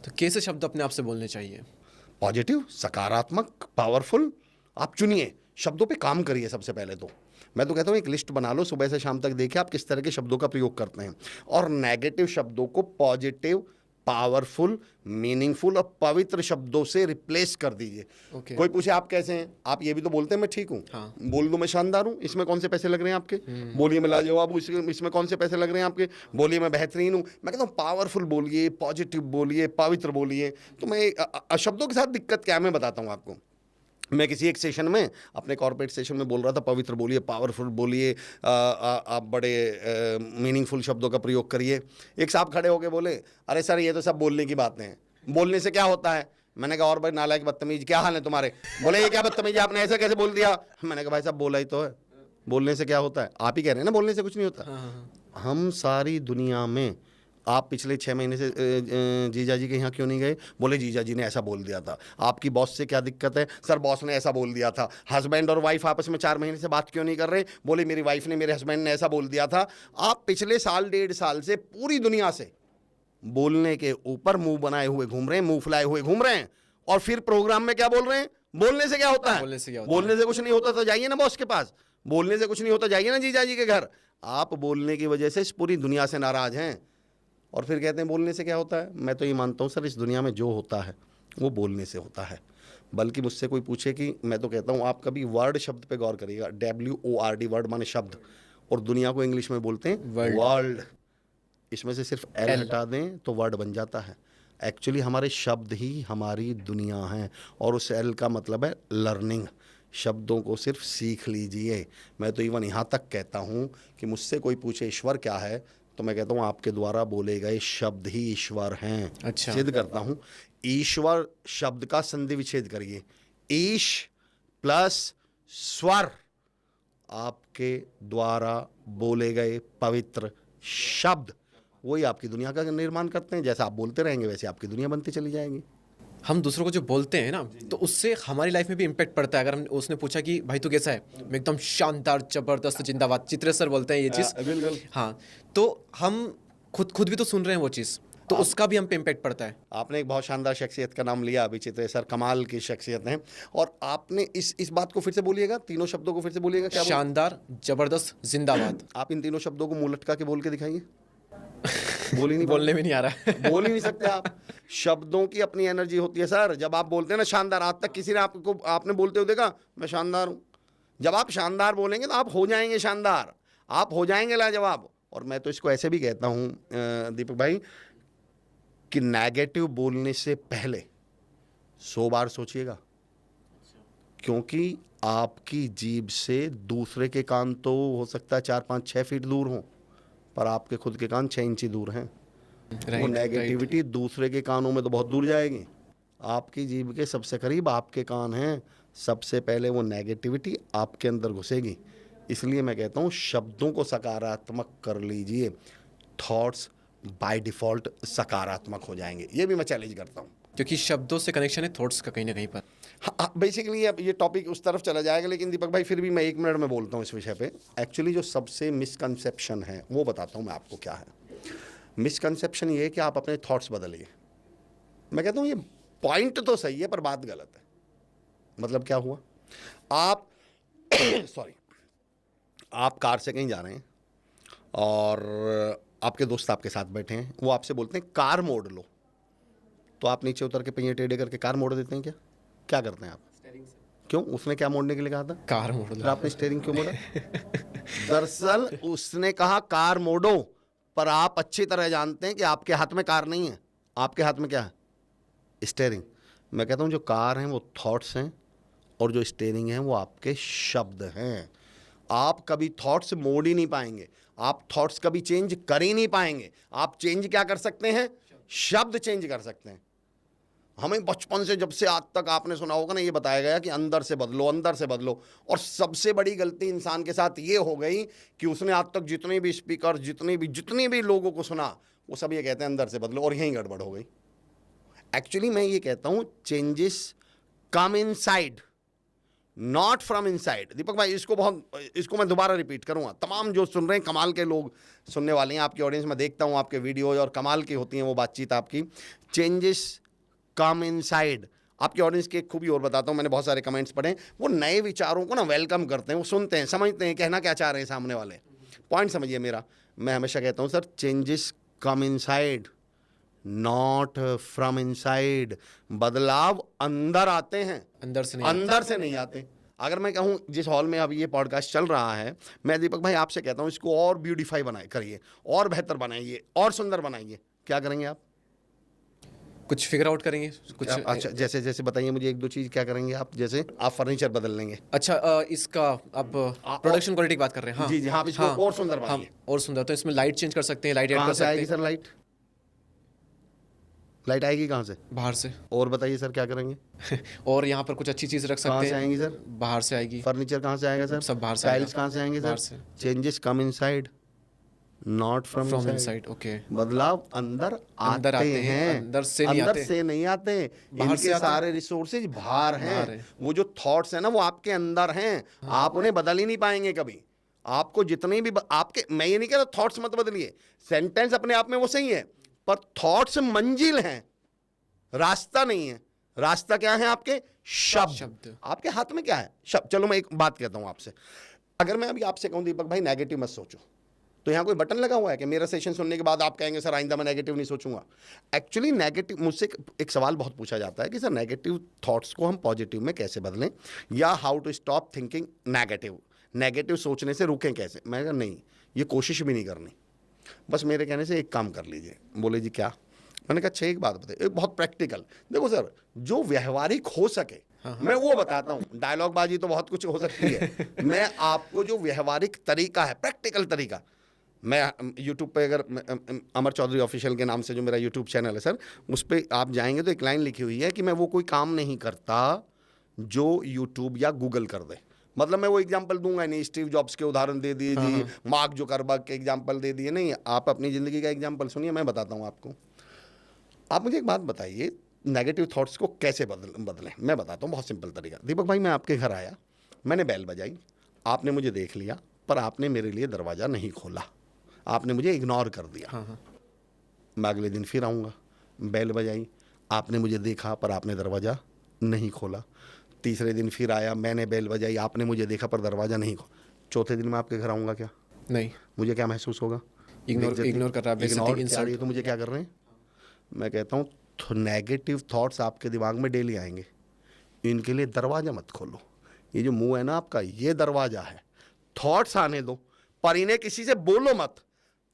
तो कैसे शब्द अपने आप से बोलने चाहिए? पॉजिटिव, सकारात्मक, पावरफुल। आप चुनिए, शब्दों पे काम करिए। सबसे पहले तो मैं तो कहता हूँ एक लिस्ट बना लो, सुबह से शाम तक देखिए आप किस तरह के शब्दों का प्रयोग करते हैं, और नेगेटिव शब्दों को पॉजिटिव, पावरफुल, मीनिंगफुल और पवित्र शब्दों से रिप्लेस कर दीजिए। Okay. कोई पूछे आप कैसे हैं, आप ये भी तो बोलते हैं मैं ठीक हूँ। हाँ। बोल दो मैं शानदार हूँ, इसमें कौन से पैसे लग रहे हैं आपके? बोलिए मैं लाजवाब हूँ, इसमें कौन से पैसे लग रहे हैं आपके? बोलिए मैं बेहतरीन हूँ। मैं कहता हूँ पावरफुल बोलिए, पॉजिटिव बोलिए, पवित्र बोलिए। तो मैं शब्दों के साथ दिक्कत क्या है मैं बताता हूँ आपको। मैं किसी एक सेशन में, अपने कॉर्पोरेट सेशन में बोल रहा था, पवित्र बोलिए, पावरफुल बोलिए, आप बड़े मीनिंगफुल शब्दों का प्रयोग करिए। एक साहब खड़े होके बोले, अरे सर ये तो सब बोलने की बातें हैं, बोलने से क्या होता है? मैंने कहा और भाई नालायक बदतमीज, क्या हाल है तुम्हारे? बोले ये क्या बदतमीज, आपने ऐसा कैसे बोल दिया? मैंने कहा भाई साहब बोला ही तो है, बोलने से क्या होता है? आप ही कह रहे हैं ना बोलने से कुछ नहीं होता। हम सारी दुनिया में, आप पिछले 6 महीने से जीजा जी के यहाँ क्यों नहीं गए? बोले जीजा जी ने ऐसा बोल दिया था। आपकी बॉस से क्या दिक्कत है? सर बॉस ने ऐसा बोल दिया था। हस्बैंड और वाइफ आपस में 4 महीने से बात क्यों नहीं कर रहे? बोले मेरी वाइफ ने मेरे हस्बैंड ने ऐसा बोल दिया था। आप पिछले साल 1.5 साल से पूरी दुनिया से बोलने के ऊपर मुंह बनाए हुए घूम रहे हैं, मुंह फुलाए हुए घूम रहे हैं, और फिर प्रोग्राम में क्या बोल रहे हैं? बोलने से क्या होता है? बोलने से क्या होता बोलने से कुछ नहीं होता तो जाइए ना बॉस के पास। बोलने से कुछ नहीं होता, जाइए ना जीजा जी के घर। आप बोलने की वजह से इस पूरी दुनिया से नाराज हैं, और फिर कहते हैं बोलने से क्या होता है। मैं तो ये मानता हूँ सर, इस दुनिया में जो होता है वो बोलने से होता है। बल्कि मुझसे कोई पूछे कि, मैं तो कहता हूँ आप कभी वर्ड शब्द पे गौर करिएगा। WORD, वर्ड माने शब्द, और दुनिया को इंग्लिश में बोलते हैं वर्ल्ड। इसमें से सिर्फ एल हटा दें तो वर्ड बन जाता है। एक्चुअली हमारे शब्द ही हमारी दुनिया हैं, और उस एल का मतलब है लर्निंग। शब्दों को सिर्फ सीख लीजिए। मैं तो इवन यहाँ तक कहता हूँ कि मुझसे कोई पूछे ईश्वर क्या है, तो मैं कहता हूँ आपके द्वारा बोले गए शब्द ही ईश्वर हैं। अच्छा। सिद्ध करता हूँ, ईश्वर शब्द का संधि विच्छेद करिए, ईश प्लस स्वर, आपके द्वारा बोले गए पवित्र शब्द वही आपकी दुनिया का निर्माण करते हैं। जैसा आप बोलते रहेंगे वैसे आपकी दुनिया बनती चली जाएगी। हम दूसरों को जो बोलते हैं ना, तो उससे हमारी लाइफ में भी इम्पैक्ट पड़ता है। अगर हम, उसने पूछा कि भाई तू कैसा है, मैं एकदम शानदार, जबरदस्त, जिंदाबाद, चित्रे सर बोलते हैं ये चीज़। बिल्कुल। हाँ, तो हम खुद भी तो सुन रहे हैं वो चीज़, तो उसका भी हम पे इम्पैक्ट पड़ता है। आपने एक बहुत शानदार शख्सियत का नाम लिया अभी, चित्रे सर कमाल की शख्सियत हैं। और आपने इस बात को फिर से बोलिएगा, तीनों शब्दों को फिर से बोलिएगा। क्या शानदार, जबरदस्त, जिंदाबाद। आप इन तीनों शब्दों को मुंह लटका के बोल के दिखाइए। बोल ही नहीं बोलने में नहीं आ रहा है। बोल ही नहीं सकते आप। शब्दों की अपनी एनर्जी होती है सर। जब आप बोलते हैं ना शानदार, आज तक किसी ने आपने बोलते हुए देखा मैं शानदार हूं? जब आप शानदार बोलेंगे तो आप हो जाएंगे शानदार, आप हो जाएंगे लाजवाब। और मैं तो इसको ऐसे भी कहता हूं दीपक भाई, कि नेगेटिव बोलने से पहले 100 बार सोचिएगा, क्योंकि आपकी जीभ से दूसरे के कान तो हो सकता है 4, 5, 6 फीट दूर हों, पर आपके खुद के कान 6 इंच दूर हैं। वो नेगेटिविटी दूसरे के कानों में तो बहुत दूर जाएगी। आपकी जीभ के सबसे करीब आपके कान हैं, सबसे पहले वो नेगेटिविटी आपके अंदर घुसेगी। इसलिए मैं कहता हूँ शब्दों को सकारात्मक कर लीजिए, थॉट्स बाय डिफ़ॉल्ट सकारात्मक हो जाएंगे। ये भी मैं चैलेंज करता हूँ, क्योंकि शब्दों से कनेक्शन है थॉट्स का कहीं ना कहीं पर। हाँ, बेसिकली अब ये टॉपिक उस तरफ चला जाएगा, लेकिन दीपक भाई फिर भी मैं 1 मिनट में बोलता हूँ इस विषय पे। एक्चुअली जो सबसे मिसकंसेप्शन है वो बताता हूँ मैं आपको क्या है। मिसकंसेप्शन ये है कि आप अपने थॉट्स बदलिए। मैं कहता हूँ ये पॉइंट तो सही है पर बात गलत है। मतलब क्या हुआ, आप सॉरी, आप कार से कहीं जा रहे हैं और आपके दोस्त आपके साथ बैठे हैं, वो आपसे बोलते हैं कार मोड़ लो, तो आप नीचे उतर के पहिए टेढ़े करके कार मोड़ देते हैं क्या? क्या करते हैं आप? क्यों? उसने क्या मोड़ने के लिए कहा था? कार मोड़ लो। आपने स्टीयरिंग क्यों मोड़ा? दरअसल उसने कहा कार मोड़ो, पर आप अच्छी तरह जानते हैं कि आपके हाथ में कार नहीं है, आपके हाथ में क्या है? स्टीयरिंग। मैं कहता हूं जो कार हैं वो थॉट्स हैं, और जो स्टीयरिंग है वो आपके शब्द हैं। आप कभी थॉट्स मोड़ ही नहीं पाएंगे, आप थॉट्स कभी चेंज कर ही नहीं पाएंगे। आप चेंज क्या कर सकते हैं? शब्द चेंज कर सकते हैं। हमें बचपन से जब से आज तक आपने सुना होगा ना, ये बताया गया कि अंदर से बदलो, अंदर से बदलो। और सबसे बड़ी गलती इंसान के साथ ये हो गई कि उसने आज तक जितने भी स्पीकर, जितनी भी लोगों को सुना, वो सब ये कहते हैं अंदर से बदलो, और यहीं गड़बड़ हो गई। एक्चुअली मैं ये कहता हूं changes come inside, not from inside. Deepak भाई इसको मैं दोबारा रिपीट करूंगा, तमाम जो सुन रहे हैं, कमाल के लोग सुनने वाले हैं आपकी ऑडियंस में, देखता हूं आपके वीडियोज और कमाल की होती हैं वो बातचीत आपकी। Changes come inside. आपकी ऑडियंस की एक खूबी और बताता हूं, मैंने बहुत सारे कमेंट्स पढ़े, वो नए विचारों को ना वेलकम करते हैं, वो सुनते हैं, समझते हैं कहना क्या चाह रहे हैं सामने वाले। पॉइंट समझिए मेरा, मैं हमेशा कहता हूं sir, changes come inside not from inside. बदलाव अंदर आते हैं, अंदर से नहीं आते। अगर मैं कहूं जिस हॉल में अभी ये पॉडकास्ट चल रहा है, मैं दीपक भाई आपसे कहता हूं इसको और ब्यूटीफाई करिए, और बेहतर बनाइए, और सुंदर बनाइए, क्या करेंगे आप? कुछ फिगर आउट करेंगे कुछ। अच्छा, जैसे बताइए मुझे एक दो चीज, क्या करेंगे आप? जैसे आप फर्नीचर बदल लेंगे। अच्छा, इसका आप प्रोडक्शन क्वालिटी की बात कर रहे हैं? हाँ जी, हाँ, इसको और सुंदर हाँ, बनाइए। और सुंदर। तो इसमें लाइट चेंज कर सकते हैं, लाइट ऐड कहाँ कर से सकते आएगी हैं। सर लाइट आएगी कहाँ से? बाहर से। और बताइए सर क्या करेंगे? और यहाँ पर कुछ अच्छी चीज रख कहाँ सकते से हैं। आएंगी सर? बाहर से आएगी। फर्नीचर कहाँ से आएगा सर? सब बाहर से टाइल्स आएगा। कहाँ से आएंगे बाहर सर? से। Changes come inside not from from inside. Inside, okay. बदलाव अंदर आते हैं, अंदर से नहीं आते। बाहर से इनके आते सारे रिसोर्सेज बाहर बाहर हैं। है। वो जो थॉट्स हैं ना, वो आपके अंदर हैं। आप उन्हें बदल ही नहीं पाएंगे कभी। आपको जितने भी आपके, मैं ये नहीं कह रहा थॉट्स मत बदलिए, सेंटेंस अपने आप में वो सही है, पर थॉट्स मंजिल हैं, रास्ता नहीं है। रास्ता क्या है? आपके शब्द। आपके हाथ में क्या है? शब्द। चलो मैं एक बात कहता हूं आपसे, अगर मैं अभी आपसे कहूं दीपक भाई नेगेटिव मत सोचो, तो यहां कोई बटन लगा हुआ है कि मेरा सेशन सुनने के बाद आप कहेंगे सर आइंदा मैं नेगेटिव नहीं सोचूंगा? एक्चुअली नेगेटिव, मुझसे एक सवाल बहुत पूछा जाता है कि सर नेगेटिव थॉट्स को हम पॉजिटिव में कैसे बदलें, या how to stop thinking negative सोचने से रुकें कैसे? मैं कहा नहीं, ये कोशिश भी नहीं करनी, बस मेरे कहने से एक काम कर लीजिए। बोले जी क्या? मैंने कहा अच्छा एक बात बताइए, एक बहुत प्रैक्टिकल। देखो सर, जो व्यवहारिक हो सके मैं वो बताता हूँ, डायलॉग बाजी तो बहुत कुछ हो सकती है। मैं आपको जो व्यवहारिक तरीका है, प्रैक्टिकल तरीका, मैं यूट्यूब पे, अगर अमर चौधरी ऑफिशियल के नाम से जो मेरा यूट्यूब चैनल है सर, उस पर आप जाएंगे तो एक लाइन लिखी हुई है कि मैं वो कोई काम नहीं करता जो यूट्यूब या गूगल कर दे। मतलब मैं वो एग्जाम्पल दूंगा नहीं, स्टीव जॉब्स के उदाहरण दे दिए जी, मार्क जुकरबर्ग के एग्जाम्पल दे दिए, नहीं। आप अपनी ज़िंदगी का एग्जाम्पल सुनिए, मैं बताता हूँ आपको। आप मुझे एक बात बताइए, नेगेटिव थॉट्स को कैसे बदलें? मैं बताता हूँ, बहुत सिंपल तरीका। दीपक भाई, मैं आपके घर आया, मैंने बेल बजाई, आपने मुझे देख लिया, पर आपने मेरे लिए दरवाज़ा नहीं खोला, आपने मुझे इग्नोर कर दिया। मैं अगले दिन फिर आऊँगा, बेल बजाई, आपने मुझे देखा पर आपने दरवाज़ा नहीं खोला। तीसरे दिन फिर आया, मैंने बेल बजाई, आपने मुझे देखा पर दरवाज़ा नहीं खोला। चौथे दिन मैं आपके घर आऊँगा क्या? नहीं। मुझे क्या महसूस होगा? इग्नोर कर रहा है, तो मुझे क्या कर रहे हैं? मैं कहता हूँ नेगेटिव थॉट्स आपके दिमाग में डेली आएंगे, इनके लिए दरवाज़ा मत खोलो। ये जो मुंह है ना आपका, ये दरवाज़ा है। थॉट्स आने दो, पर इन्हें किसी से बोलो मत।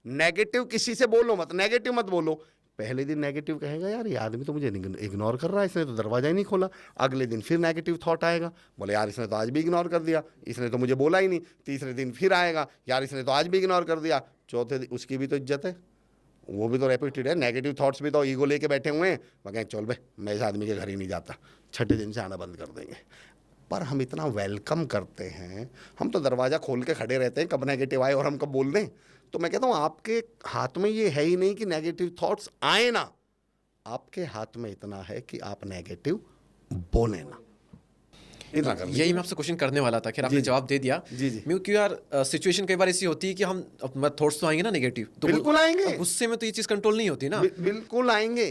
नेगेटिव किसी से बोलो मत, नेगेटिव मत बोलो। पहले दिन नेगेटिव कहेगा, यार ये आदमी तो मुझे इग्नोर कर रहा है, इसने तो दरवाज़ा ही नहीं खोला। अगले दिन फिर नेगेटिव थॉट आएगा, बोले यार इसने तो आज भी इग्नोर कर दिया, इसने तो मुझे बोला ही नहीं। तीसरे दिन फिर आएगा, यार इसने तो आज भी इग्नोर कर दिया। चौथे दिन उसकी भी तो इज्जत है, वो भी तो रेपुटेड है। नेगेटिव थॉट्स भी तो ईगो लेके बैठे हुए हैं, मैं कहें चल भाई मैं इस आदमी के घर ही नहीं जाता, छठे दिन से आना बंद कर देंगे। पर हम इतना वेलकम करते हैं, हम तो दरवाज़ा खोल के खड़े रहते हैं कब नेगेटिव आए और हम कब बोल दें। तो मैं कहता हूँ आपके हाथ में ये है ही नहीं कि नेगेटिव थॉट्स आए ना, आपके हाथ में इतना है कि आप नेगेटिव बोले ना। इतना कर यही मैं आपसे क्वेश्चन करने वाला था, खैर आपने जवाब दे दिया। जी जी। क्योंकि यार सिचुएशन कई बार ऐसी होती है कि हम थॉट्स तो आएंगे ना नेगेटिव, तो बिल्कुल आएंगे, गुस्से में तो ये चीज़ कंट्रोल नहीं होती ना। बिल्कुल आएंगे।